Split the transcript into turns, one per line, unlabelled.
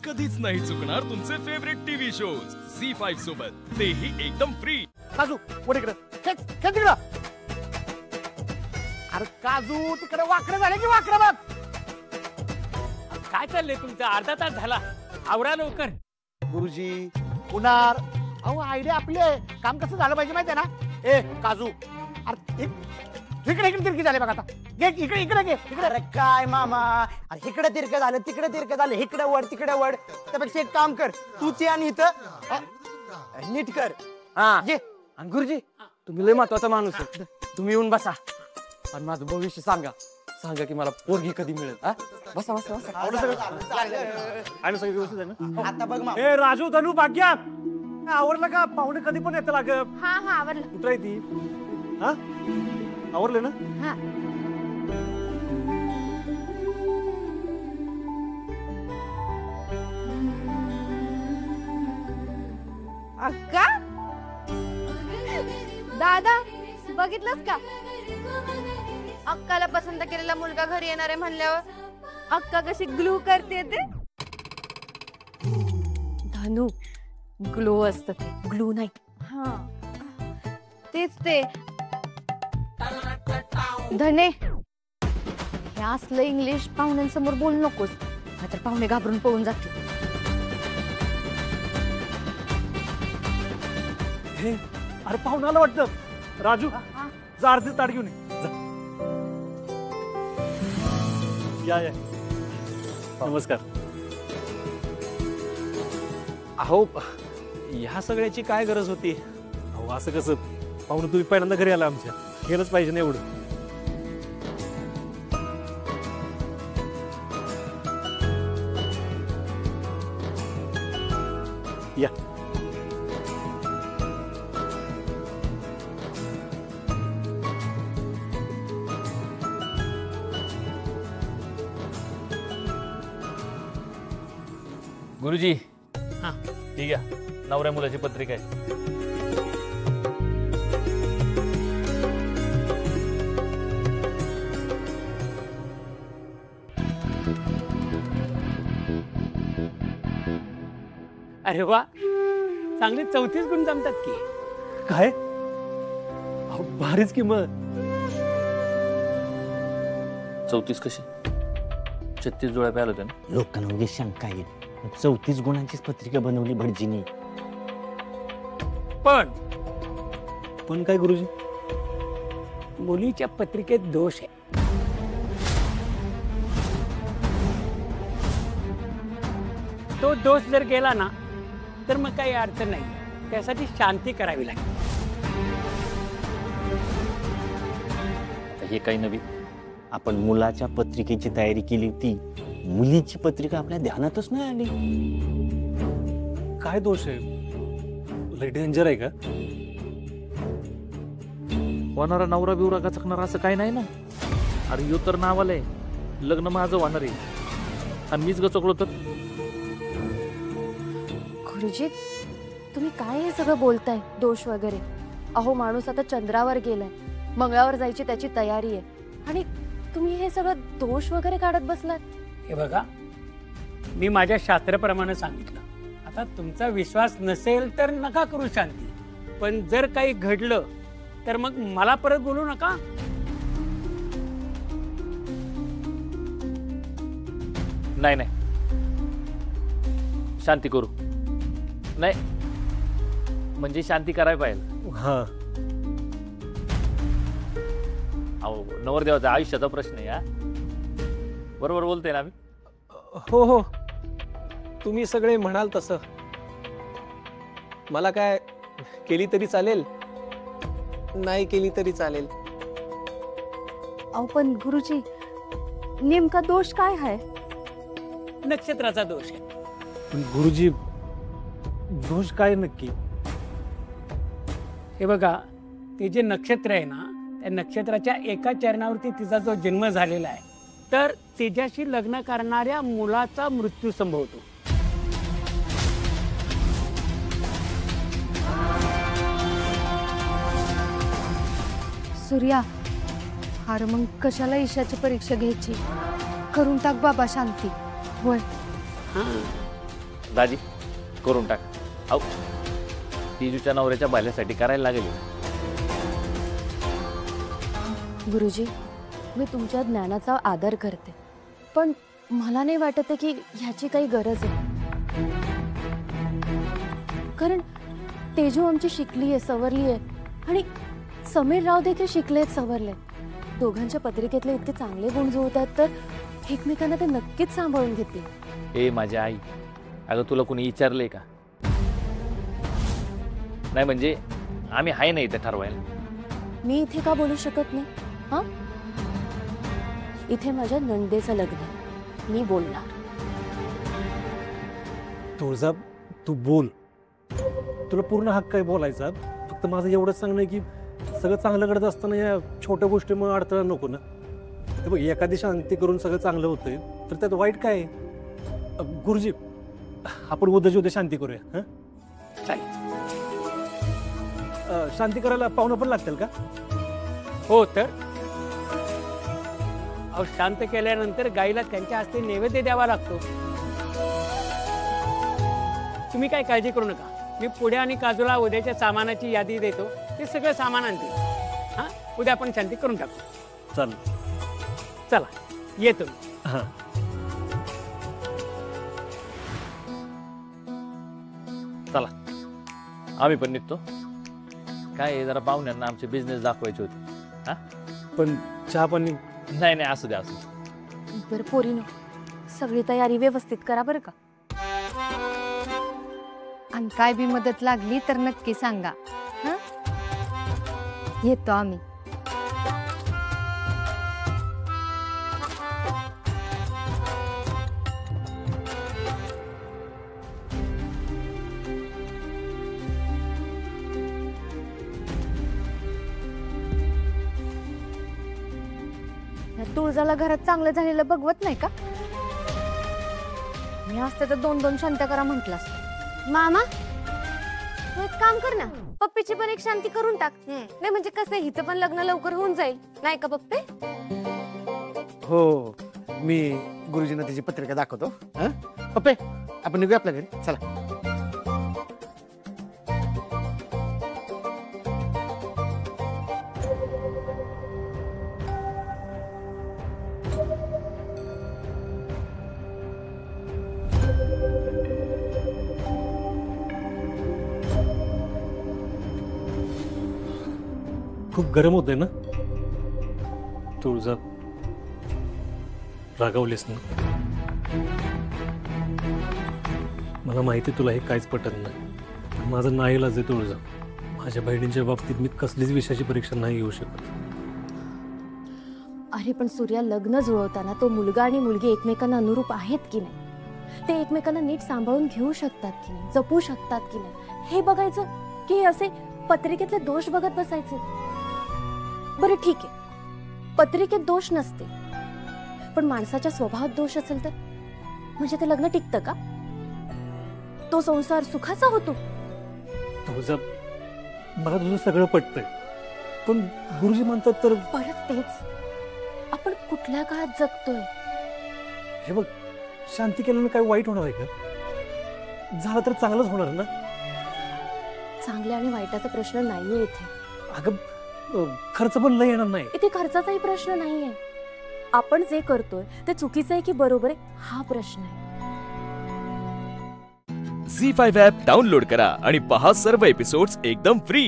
कधीच नाही चुकणार तुमचे फेवरेट टीव्ही शोज झी5 सोबत, तेही एकदम फ्री।
काजू वर इकडे खेच खेच तिकडं। अरे काजू तिकडे वाकडे झाले की वाकडे बघ।
काय चाललंय तुमचं? अर्धा तास झाला, आवरा लवकर।
गुरुजी पुणार अहो आयडिया आपली आहे, काम कसं झालं पाहिजे माहिती आहे ना। ए काजू अरे इकडे इकडे तिरकी झाले बघ आता, घे इकडे इकडे घे इकडे।
अरे काय मामा, अरे इकडे तिरकं झालं तिकडे तिरकं झालं, इकडे वड तिकडे वड, त्यापेक्षा एक काम कर तू ते आणि इथं नीट कर।
हा घे। आणि गुरुजी तुम्ही लय महत्वाचा माणूस आहे, तुम्ही येऊन बसा आणि माझं भविष्य सांगा, सांगा की मला पोरगी कधी मिळेल। बसा बसा बसा।
आणि सगळं व्यवस्थित आहे ना?
आता बघ मामा,
ए राजू धनू भाग्या आवरलं का? पाहुणे कधी पण येतं लाग।
हा हा आवरलं।
कुठे ती? हा आवरले ना?
हा अक्का दादा बघितलंस का? अक्काला पसंत केलेला मुलगा घरी येणार आहे म्हणल्यावर अक्का कशी ग्लू करते ते।
धनु ग्लो असतं ते, ग्लू नाही।
हा तेच ते। धने हे असलं इंग्लिश पाहुण्यांसमोर बोलू नकोस, नाहीतर पाहुणे घाबरून पळून जातील।
हे अरे पाहुणाला वाटतं राजू जा अर्धी ताट घेऊन ये, जा। या नमस्कार।
अहो ह्या सगळ्याची काय गरज होती?
अहो असं कसं पाहुणे, तुम्ही पहिल्यांदा घरी आला आमच्या, केलंच पाहिजे ना एवढं। या
गुरुजी हा ठीक आहे, नवऱ्या मुलाची पत्रिका आहे।
अरे वा, चांगले 34 गुण जमतात की।
काय अहो भारीच की मग।
34 कशी? 36 जोड्या प्यायला होत्या ना।
लोकांना उगी शंका येईल, 34 गुणांचीच पत्रिका बनवली भटजीनी।
पण
काय गुरुजी?
मुलीच्या पत्रिकेत दोष आहे। तो दोष जर गेला ना तर मग काही अडचण नाही, त्यासाठी शांती करावी लागेल।
हे काही नवीन, आपण मुलाच्या पत्रिकेची तयारी केली होती, मुलीची पत्रिका आपल्या ध्यानातच नाही आली।
काय दोष आहे? लय डेंजर आहे का?
होणारा नवरा बिवरा गचकणार असं काही नाही ना? अरे यो तर नावाला आहे, लग्न माझं होणार आहे आणि मीच गचकलो तर?
गुरुजी तुम्ही काय हे सगळं बोलताय? दोष वगैरे? अहो माणूस आता चंद्रावर गेलाय, मंगळावर जायची त्याची तयारी आहे, आणि तुम्ही हे सगळं दोष वगैरे काढत बसलात।
हे बघा, मी माझ्या शास्त्राप्रमाणे सांगितलं। आता तुमचा विश्वास नसेल तर नका करू शांती, पण जर काही घडलं तर मग मला परत बोलू नका।
नाही नाही, शांती करू नाही म्हणजे शांती करायला पाहिजे।
हा
अहो नवरदेवाचा आयुष्याचा प्रश्न आहे हा, बरोबर बोलते ना मी?
हो हो, तुम्ही सगळे म्हणाल तसं। मला काय केली तरी चालेल, नाही केली तरी चालेल।
अहो पण गुरुजी नेमका दोष काय आहे?
नक्षत्राचा दोष आहे।
पण गुरुजी दोष काय नक्की?
हे बघा, ते जे नक्षत्र आहे ना, त्या नक्षत्राच्या एका चरणावरती तिचा जो जन्म झालेला आहे, तर तिच्याशी लग्न करणाऱ्या मुलाचा मृत्यू संभवतो।
सूर्या, हार मग कशाला ईशाची परीक्षा घ्यायची? करून टाक बाबा शांती। होय
हां,
दाजी करून टाक. अहो तेजूच्या नवऱ्याच्या बाल्यासाठी करायला लागेल.
गुरुजी, मी तुमच्या ज्ञानाचा आदर करते, पण मला नाही वाटत की ह्याची काही गरज आहे. कारण तेजू आमची शिकली आहे, सवरली आहे, आणि समीर राव देखील शिकलेत, सवरले. दोघांच्या पत्रिकेतले इतके चांगले गुण जुळतात तर एकमेकांना ते नक्कीच सांभाळून घेतील.
ए माझ्या आई, अगं तुला कोणी विचारलंय का? नाही म्हणजे आम्ही आहे ना इथे ठरवायला.
मी इथे का बोलू शकत नाही? हा, इथे माझ्या नंदेचं लग्न, मी बोलणार.
तुळजा, तू बोल, तुला पूर्ण हक्क आहे बोलायचा. फक्त माझं एवढंच सांगणं आहे की सगळं चांगलं घडत असताना या छोट्या गोष्टीमुळे अडथळा नको ना. हे बघ, एखादी शांती करून सगळं चांगलं होतंय तर त्यात वाईट काय आहे? गुरुजी, आपण उद्या शांती करूया. हां
चालेल.
शांती करायला पाहुणं पण लागतील का?
हो तर अहो, शांत केल्यानंतर गाईला त्यांच्या हस्ते नैवेद्य द्यावा लागतो. तुम्ही काय काळजी करू नका. मी पुढे आणि काजूला उद्याच्या सामानाची यादी देतो, ते सगळं सामान आणतील. हां, उद्या आपण शांती करून टाकू.
चालेल.
चला येतो.
हां.
चला आम्ही पण निघतो. काय आहे, जरा पाहुण्यांना आमचे बिझनेस दाखवायचे होते. हा
पण चहा पाणी?
नाही नाही, असू द्या असू द्या.
बरं पोरीनो, सगळी तयारी व्यवस्थित करा बरं का.
आणि काय बी मदत लागली तर नक्की सांगा. हं? येतो आम्ही.
तुळजाला घरात चांगलं झालेलं बघवत नाही का? मी असते तर 2-2 शांत्या करा म्हटलं असतं.
मामा, तू एक काम कर ना, पप्पीची पण एक शांती करून टाक. नाही म्हणजे कसं, हिचं पण लग्न लवकर होऊन जाईल, नाही का पप्पे?
हो, मी गुरुजींना त्याची पत्रिका दाखवतो. हं? पप्पे, आपण निघूया आपल्या घरी. चला.
खूप गरम होतंय ना तुळजा? रागावलीस ना? मला माहिती तुला हे काहीच पटत नाही. माझं नाईलाज आहे तुळजा. माझ्या बहिणींच्या बाबतीत मी कसलीच विषयाची परीक्षा नाही घेऊ शकत.
अरे पण सूर्या, लग्न जुळवताना तो मुलगा आणि मुलगी एकमेकांना अनुरूप आहेत की नाही, ते एकमेकांना नीट सांभाळून घेऊ शकतात की नाही, जपू शकतात की नाही, हे बघायचं की असे पत्रिकेतले दोष बघत बसायचे. बरं ठीक आहे, पत्रिकेत दोष नसते, पण माणसाच्या स्वभावात दोष असेल तर म्हणजे ते लग्न टिकतं का? तो संसार सुखाचा होतो?
तुझं, मला तुझं सगळं पटतंय, पण गुरुजी म्हणतात तर
परत तेच. आपण कुठल्या काळात जगतोय?
हे बघ, शांती केल्यानं काय वाईट होणार आहे का? झालं तर चांगलंच होणार ना.
चांगल्या आणि वाईटाचा प्रश्न नाहीये इथे.
अगं, खर्च पण लय येणार नाही.
इथे खर्चाचाही प्रश्न नाहीये. आपण जे करतोय ते चुकीचं आहे की बरोबर आहे, हा प्रश्न आहे.
झी5 ॲप डाउनलोड करा आणि पहा सर्व एपिसोड्स एकदम फ्री.